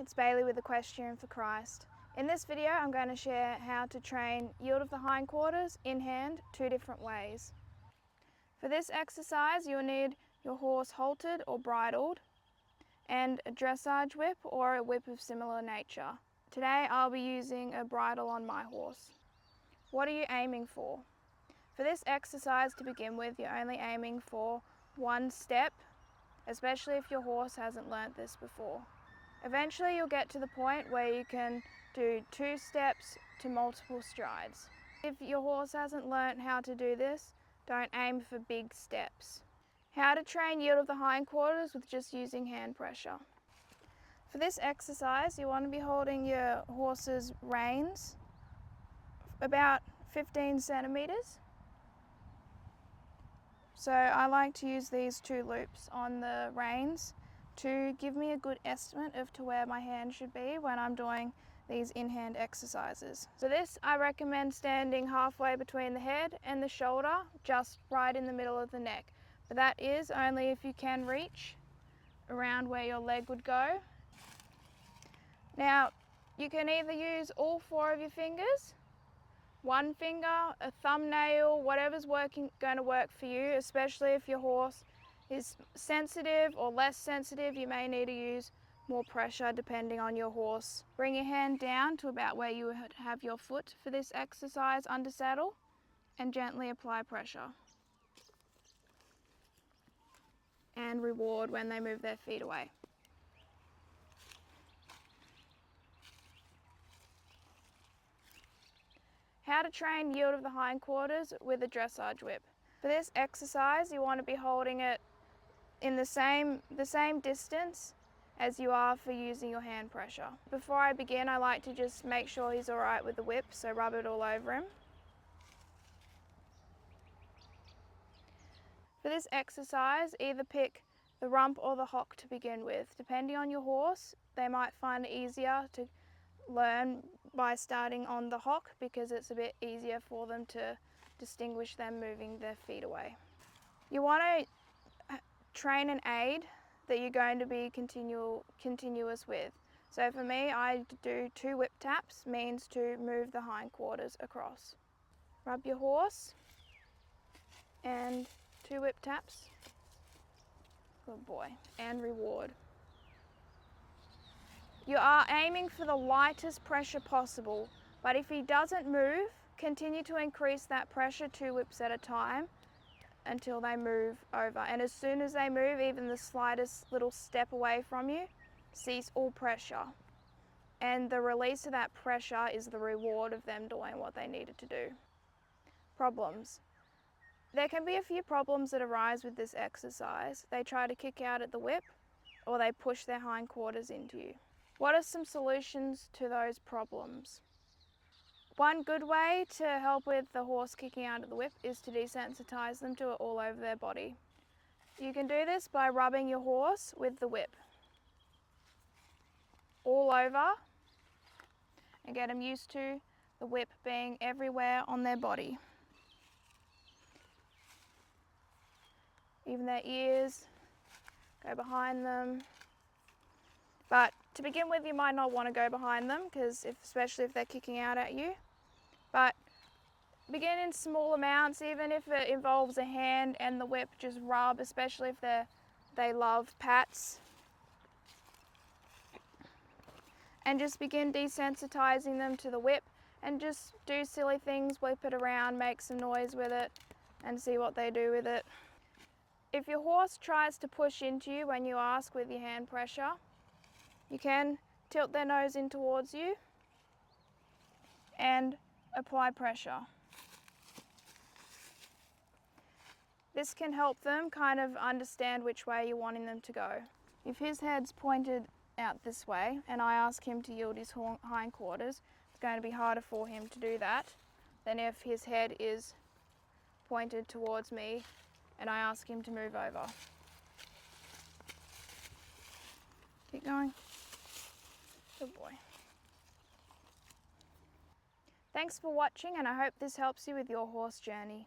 it's Bailey with a question for Christ. In this video I'm going to share how to train yield of the hindquarters in hand 2 different ways. For this exercise you'll need your horse haltered or bridled and a dressage whip or a whip of similar nature. Today I'll be using a bridle on my horse. What are you aiming for? For this exercise to begin with, you're only aiming for 1 step, especially if your horse hasn't learnt this before. Eventually you'll get to the point where you can do 2 steps to multiple strides. If your horse hasn't learnt how to do this, don't aim for big steps. How to train yield of the hindquarters with just using hand pressure. For this exercise, you want to be holding your horse's reins about 15 centimeters. So I like to use these 2 loops on the reins to give me a good estimate of to where my hand should be when I'm doing these in-hand exercises. For this, I recommend standing halfway between the head and the shoulder, just right in the middle of the neck. But that is only if you can reach around where your leg would go. Now, you can either use all 4 of your fingers, 1 finger, a thumbnail, whatever's going to work for you, especially if your horse is sensitive or less sensitive. You may need to use more pressure depending on your horse. Bring your hand down to about where you would have your foot for this exercise under saddle and gently apply pressure. And reward when they move their feet away. How to train yield of the hindquarters with a dressage whip. For this exercise, you want to be holding it in the same distance as you are for using your hand pressure. Before I begin, I like to just make sure he's alright with the whip, so rub it all over him. For this exercise, either pick the rump or the hock to begin with. Depending on your horse, they might find it easier to learn by starting on the hock because it's a bit easier for them to distinguish them moving their feet away. You want to train an aid that you're going to be continuous with. So for me, I do 2 whip taps, means to move the hindquarters across. Rub your horse and 2 whip taps. Good boy. And reward. You are aiming for the lightest pressure possible, but if he doesn't move, continue to increase that pressure 2 whips at a time until they move over. And as soon as they move, even the slightest little step away from you, cease all pressure. And the release of that pressure is the reward of them doing what they needed to do. Problems. There can be a few problems that arise with this exercise. They try to kick out at the whip or they push their hindquarters into you. What are some solutions to those problems? One good way to help with the horse kicking out of the whip is to desensitize them to it all over their body. You can do this by rubbing your horse with the whip all over and get them used to the whip being everywhere on their body. Even their ears, go behind them. But to begin with, you might not want to go behind them, because especially if they're kicking out at you. But begin in small amounts, even if it involves a hand and the whip, just rub, especially if they love pats. And just begin desensitizing them to the whip and just do silly things, whip it around, make some noise with it and see what they do with it. If your horse tries to push into you when you ask with your hand pressure, you can tilt their nose in towards you and apply pressure. This can help them kind of understand which way you're wanting them to go. If his head's pointed out this way and I ask him to yield his hindquarters, it's going to be harder for him to do that than if his head is pointed towards me and I ask him to move over. Keep going. Good boy. Thanks for watching, and I hope this helps you with your horse journey.